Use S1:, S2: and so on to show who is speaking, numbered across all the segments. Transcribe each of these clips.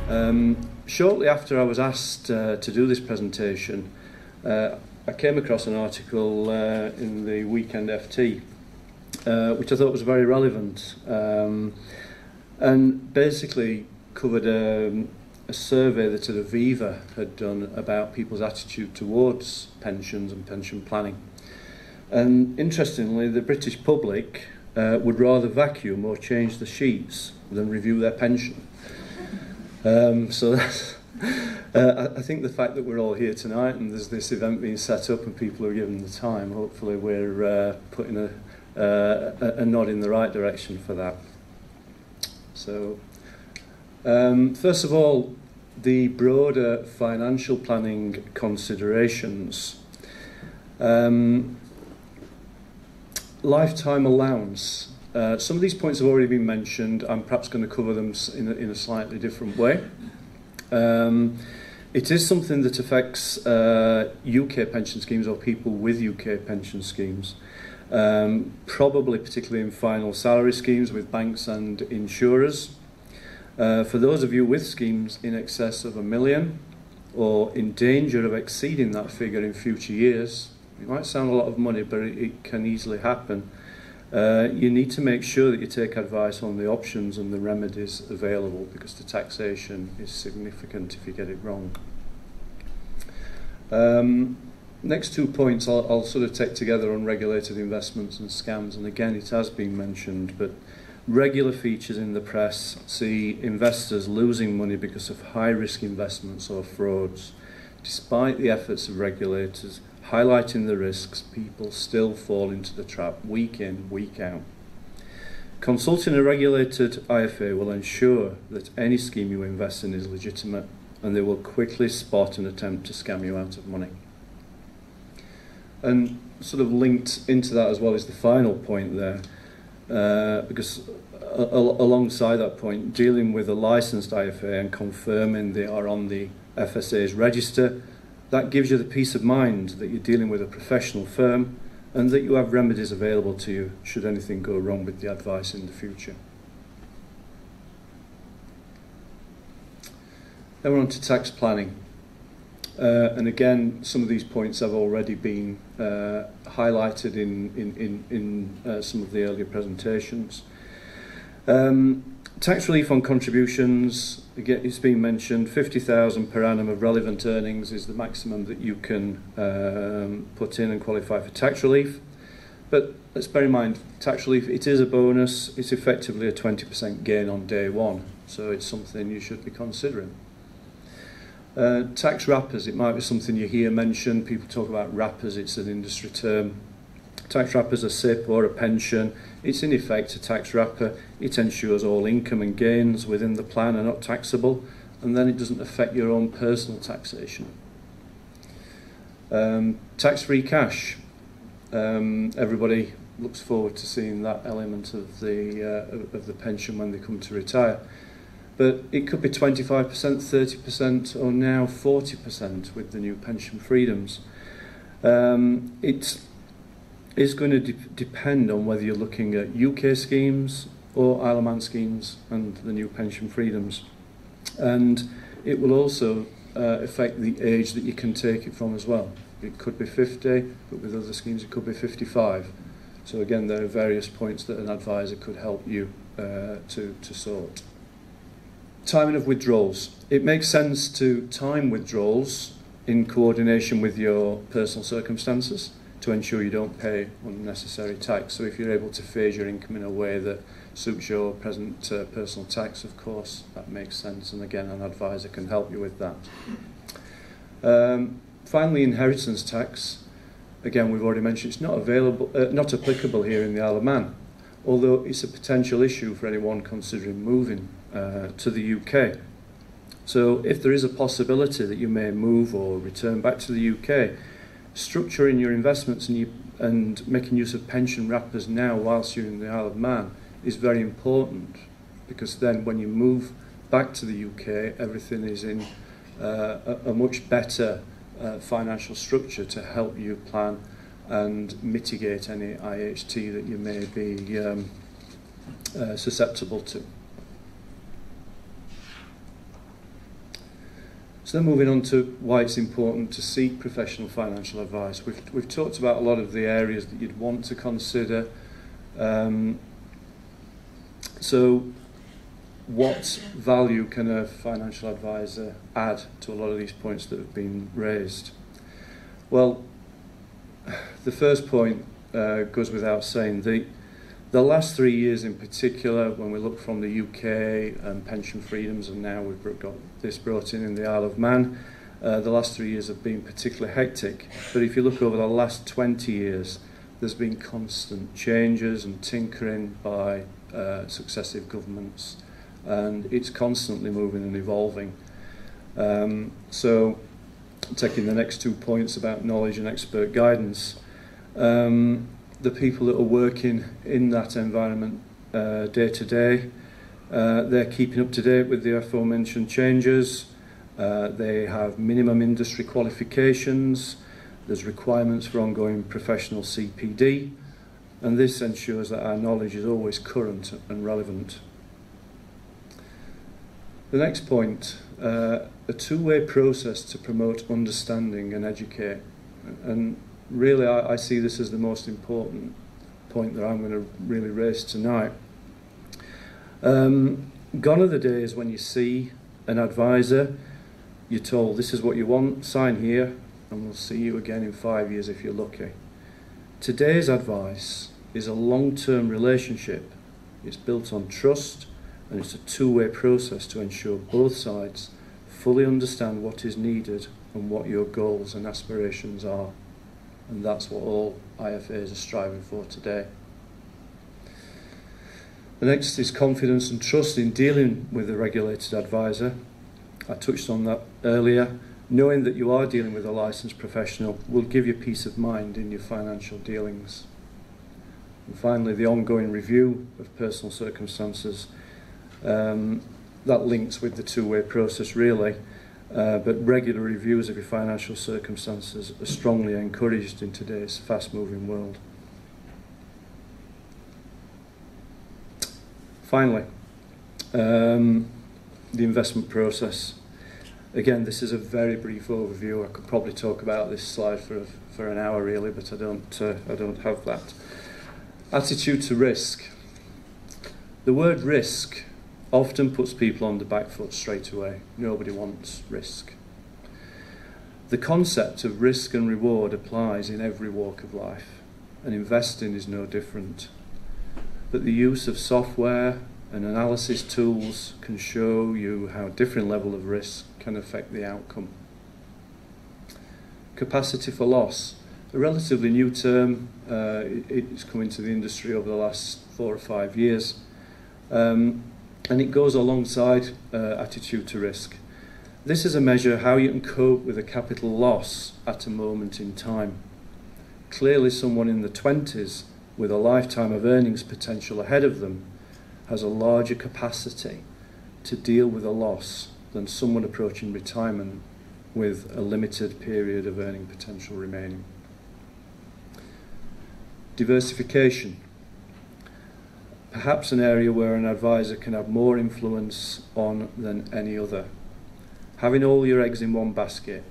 S1: Shortly after I was asked to do this presentation, I came across an article in the Weekend FT, which I thought was very relevant, and basically covered a survey that Aviva had done about people's attitude towards pensions and pension planning. And interestingly, the British public would rather vacuum or change the sheets than review their pension. So that's, I think the fact that we're all here tonight and there's this event being set up and people are given the time, hopefully we're putting a nod in the right direction for that. So, first of all, the broader financial planning considerations. Lifetime allowance. Some of these points have already been mentioned. I'm perhaps going to cover them in a slightly different way. It is something that affects UK pension schemes or people with UK pension schemes, probably particularly in final salary schemes with banks and insurers. For those of you with schemes in excess of £1 million or in danger of exceeding that figure in future years, it might sound a lot of money, but it can easily happen. You need to make sure that you take advice on the options and the remedies available, because the taxation is significant if you get it wrong. Next 2 points I'll sort of take together on regulated investments and scams, and again it has been mentioned, but regular features in the press see investors losing money because of high-risk investments or frauds. Despite the efforts of regulators highlighting the risks, people still fall into the trap week in, week out. Consulting a regulated IFA will ensure that any scheme you invest in is legitimate, and they will quickly spot and attempt to scam you out of money. And sort of linked into that as well is the final point there, because alongside that point, dealing with a licensed IFA and confirming they are on the FSA's register, that gives you the peace of mind that you're dealing with a professional firm and that you have remedies available to you should anything go wrong with the advice in the future. Then we're on to tax planning. And again, some of these points have already been highlighted in some of the earlier presentations. Tax relief on contributions, again, it's been mentioned, 50,000 per annum of relevant earnings is the maximum that you can put in and qualify for tax relief. But let's bear in mind, tax relief, it is a bonus, it's effectively a 20% gain on day one, so it's something you should be considering. Tax wrappers, it might be something you hear mentioned, people talk about wrappers, it's an industry term. Tax wrappers, a SIP or a pension, it's in effect a tax wrapper. It ensures all income and gains within the plan are not taxable, and then it doesn't affect your own personal taxation. Tax-free cash. Everybody looks forward to seeing that element of the pension when they come to retire. But it could be 25%, 30%, or now 40% with the new pension freedoms. It is going to depend on whether you're looking at UK schemes or Isle of Man schemes and the new pension freedoms. And it will also affect the age that you can take it from as well. It could be 50, but with other schemes it could be 55. So again, there are various points that an advisor could help you to sort. Timing of withdrawals. It makes sense to time withdrawals in coordination with your personal circumstances to ensure you don't pay unnecessary tax. So if you're able to phase your income in a way that suits your present personal tax, of course, that makes sense. And again, an advisor can help you with that. Finally, inheritance tax. Again, we've already mentioned it's not applicable here in the Isle of Man, although it's a potential issue for anyone considering moving to the UK. So if there is a possibility that you may move or return back to the UK, structuring your investments and making use of pension wrappers now whilst you're in the Isle of Man is very important, because then when you move back to the UK, everything is in a much better financial structure to help you plan and mitigate any IHT that you may be susceptible to. So then moving on to why it's important to seek professional financial advice. We've talked about a lot of the areas that you'd want to consider. So what value can a financial advisor add to a lot of these points that have been raised? Well, the first point goes without saying. The last 3 years in particular, when we look from the UK and pension freedoms, and now we've got this brought in the Isle of Man, the last 3 years have been particularly hectic. But if you look over the last 20 years, there's been constant changes and tinkering by successive governments, and it's constantly moving and evolving. So taking the next 2 points about knowledge and expert guidance, the people that are working in that environment day to day, they're keeping up to date with the aforementioned changes. They have minimum industry qualifications. There's requirements for ongoing professional CPD, and this ensures that our knowledge is always current and relevant. The next point, a two-way process to promote understanding and educate. And really, I see this as the most important point that I'm going to really raise tonight. Gone are the days when you see an advisor, you're told this is what you want, sign here, and we'll see you again in 5 years if you're lucky. Today's advice is a long-term relationship. It's built on trust, and it's a two-way process to ensure both sides fully understand what is needed and what your goals and aspirations are. And that's what all IFAs are striving for today. The next is confidence and trust in dealing with a regulated advisor. I touched on that earlier. Knowing that you are dealing with a licensed professional will give you peace of mind in your financial dealings. And finally, the ongoing review of personal circumstances. That links with the two-way process really, but regular reviews of your financial circumstances are strongly encouraged in today's fast-moving world. Finally, the investment process. Again, this is a very brief overview. I could probably talk about this slide for an hour really, but I don't have that. Attitude to risk. The word risk often puts people on the back foot straight away. Nobody wants risk. The concept of risk and reward applies in every walk of life, and investing is no different. But the use of software and analysis tools can show you how different level of risk can affect the outcome. Capacity for loss, a relatively new term. It's come into the industry over the last 4 or 5 years. And it goes alongside attitude to risk. This is a measure how you can cope with a capital loss at a moment in time. Clearly someone in the 20s with a lifetime of earnings potential ahead of them has a larger capacity to deal with a loss than someone approaching retirement with a limited period of earning potential remaining. Diversification. Perhaps an area where an advisor can have more influence on than any other. Having all your eggs in one basket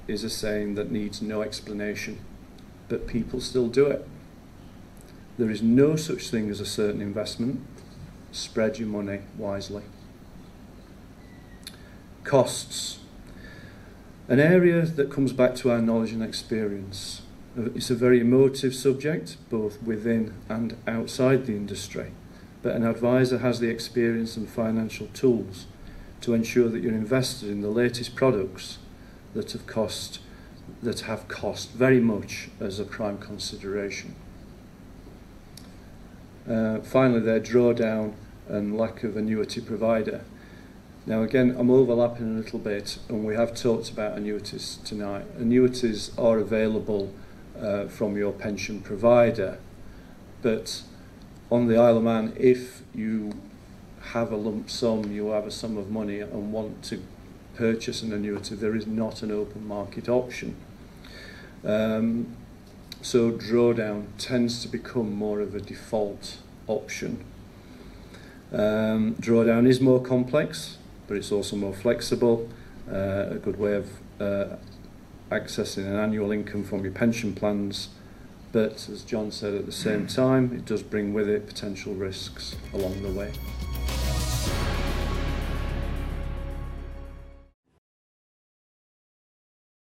S1: is a saying that needs no explanation, but people still do it. There is no such thing as a certain investment. Spread your money wisely. Costs. An area that comes back to our knowledge and experience. It's a very emotive subject, both within and outside the industry. But an advisor has the experience and financial tools to ensure that you're invested in the latest products that have cost very much as a prime consideration. Finally, their drawdown and lack of annuity provider. Now again, I'm overlapping a little bit, and we have talked about annuities tonight. Annuities are available from your pension provider, but on the Isle of Man, if you have a lump sum, you have a sum of money and want to purchase an annuity, there is not an open market option. So drawdown tends to become more of a default option. Drawdown is more complex, but it's also more flexible, a good way of accessing an annual income from your pension plans, but as John said, at the same time it does bring with it potential risks along the way.